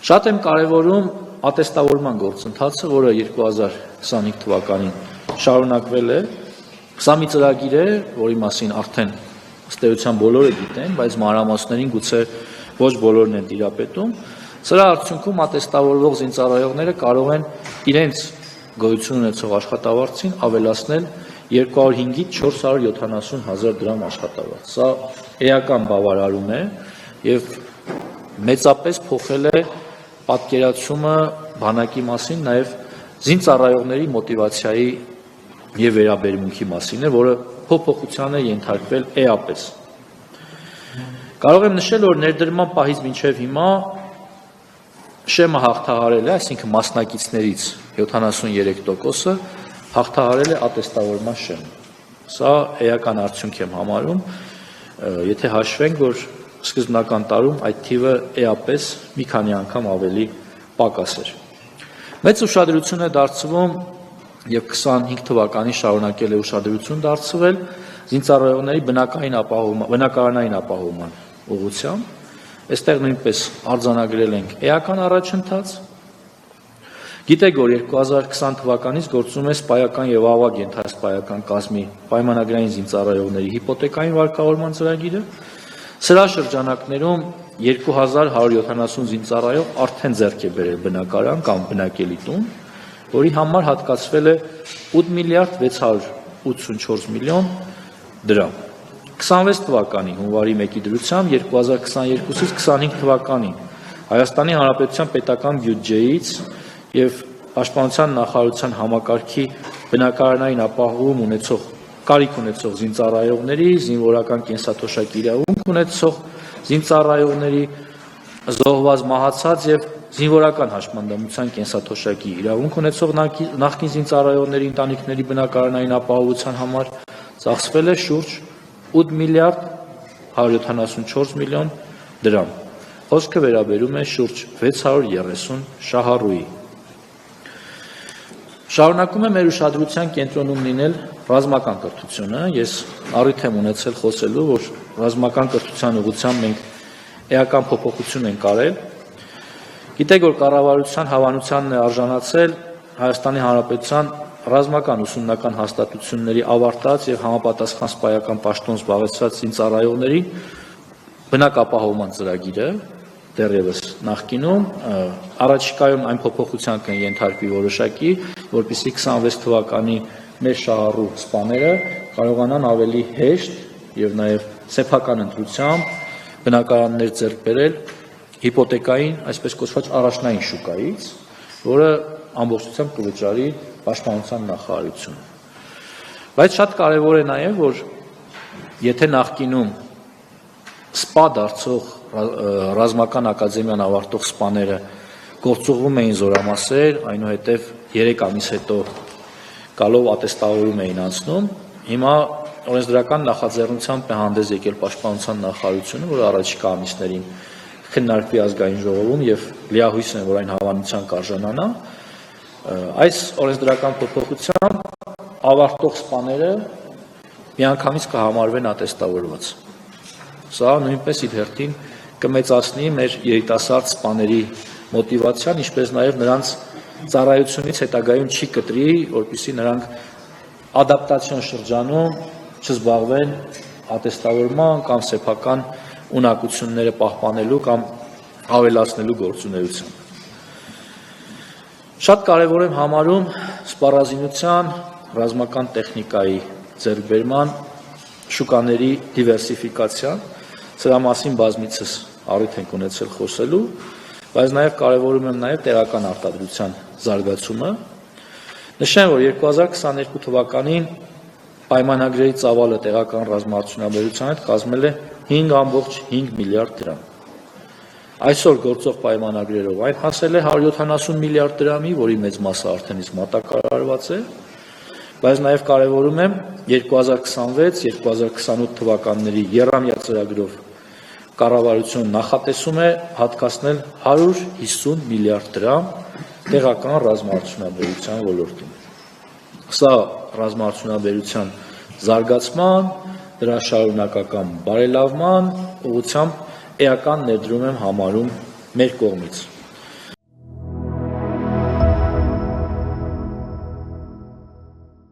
Շատ եմ կարևորում ատեստավորման գործընթացը, որը 2025 թվականին շարունակվել է։ Սա մի ծրագիր է, որի մասին արդեն ըստ էության բոլորը գիտեն, բայց մանրամասներին գուցե ոչ բոլորն են տիրապետում։ Սրա արդյունքում ատեստավորվող զինծառայողները կարող են իրենց գոյություն ունեցող աշխատավարձին ավելացնել 205-ից 470,000 դրամ աշխատավարձ։ Սա էական բավարարում է եւ մեծապես փոխել է պատկերացումը բանակի մասին, նաեւ զինծառայողների մոտիվացիայի եւ վերաբերմունքի մասին է, որը փոփոխության է ենթարկվել էապես։ Կարող եմ նշել, որ ներդրման պահից մինչև հիմա շեմը հաղթահարել է, այսինքն մասնակիցներից 73%-ը հաղթահարել է ատեստավորման շեմը։ Սա էական արդյունք եմ համարում, եթե հաշվենք, որ սկզբնական տարում այդ թիվը էապես մի քանի անգամ ավելի պակաս էր։ Մեծ ուշադրություն է դարձվում եւ 25 թվականին շարունակել է ուշադրություն դարձվել զինծառայողների բնակարանային ապահովման ուղղությամբ։ Այստեղ նույնպես արձանագրել ենք էական առաջընթաց։ Գիտեք, որ 2020 թվականից գործում է սպայական եւ ավագ ենթասպայական կազմի պայմանագրային զինծառայողների հիպոթեկային վարկավորման ծրագիրը։ Սրա շրջանակներում 2170 զինծառայող արդեն ձեռք է բերել բնակարան կամ բնակելի տուն, որի համար հատկացվել է 8 միլիարդ 684 միլիոն դրամ։ 26 թվականի հունվարի 1-ի դրությամբ 2022-ից 25 թվականին Հայաստանի Հանրապետության պետական բյուջեից եւ Պաշտպանության նախարարության համակարգի բնակարանային ապահովում ունեցող կարիք ունեցող զինծառայողների, զինվորական կենսաթոշակի իրավունք ունեցող զինծառայողների, զոհված մահացած եւ զինվորական հաշմանդամության կենսաթոշակի իրավունք ունեցող նախկին զինծառայողների ընտանիքների բնակարանային ապահովության համար ծախսվել է շուրջ 8 միլիարդ 174 միլիոն դրամ։ Խոսքը վերաբերում է շուրջ 630 շահառուի։ Շարունակում է մեր ուշադրության կենտրոնում լինել ռազմական կրթությունը։ Ես առիթ եմ ունեցել խոսելու, որ ռազմական կրթության ուղղությամբ մենք էական փոփոխություն ենք արել։ Գիտեք, որ կառավարության հավանությանն է արժանացել Հայաստանի Հանրապետության ռազմական ուսումնական հաստատությունների ավարտած եւ համապատասխան սպայական պաշտոն զբաղեցրած զինծառայողների բնակապահովման ծրագիրը դեռևս նախկինում, առաջիկայում այն փոփոխության կընթարկվի որոշակի, որպեսզի 26 թվականի մեր շահառու սպաները կարողանան ավելի հեշտ եւ նաեւ սեփական ընտրությամբ բնակարաններ ձեռք բերել հիպոթեկային, այսպես կոչված առաջնային շուկայից, որը ամբողջությամբ կվճարի Պաշտպանության նախարարությունը։ Բայց շատ կարևոր է նաեւ, որ եթե նախկինում սպա դարձող ռազմական ակադեմիան ավարտող սպաները գործուղվում էին զորամասեր, այնուհետև 3 ամիս հետո գալով ատեստավորում էին անցնում, հիմա օրենսդրական նախաձեռնությամբ է հանդես եկել Պաշտպանության նախարարությունը, որ առաջիկա ամիսներին քննարկվի ազգային ժողովում եւ լիահույս են, որ այն հավանության կարժանանա, այս օրենսդրական փոփոխությամբ ավարտող սպաները միանգամից կհամարվեն ատեստավորված։ Սա նույնպես իր հերթին կմեծացնի մեր երիտասարդ սպաների մոտիվացիան, ինչպես նաեւ նրանց ծառայությունից հետագայում չի կտրի, որպեսզի նրանք ադապտացիոն շրջանում չզբաղվեն ատեստավորման կամ սեփական ունակությունները պահպանելու կամ ավելացնելու գործունեությամբ։ Շատ կարևոր եմ համարում սպառազինության, ռազմական տեխնիկայի ձեռքբերման, շուկաների դիվերսիֆիկացիան, սրա մասին բազմիցս առիթ ենք ունեցել խոսելու, բայց նաև կարևորում եմ նաև տեղական արտադրության զարգացումը։ Նշեմ, որ 2022 թվականին պայմանագրերի ծավալը տեղական ռազմաարդյունաբերության հետ կազմել է 5.5 միլիարդ դրամ։ Այսօր գործող պայմանագրերով այն հասել է 170 միլիարդ դրամի, որի մեծ մասը արդեն իսկ մատակարարված է, բայց նաև կարևորում եմ 2026-2028 թվականների եռամյա ծրագրով կառավարությունը նախատեսում է հատկացնել 150 միլիարդ դրամ տեղական ռազմաարդյունաբերության ոլորտին։ Սա ռազմաարդյունաբերության զարգացման, դրա շարունակական բարելավման ուղղությամբ էական ներդրում եմ համարում մեր կողմից։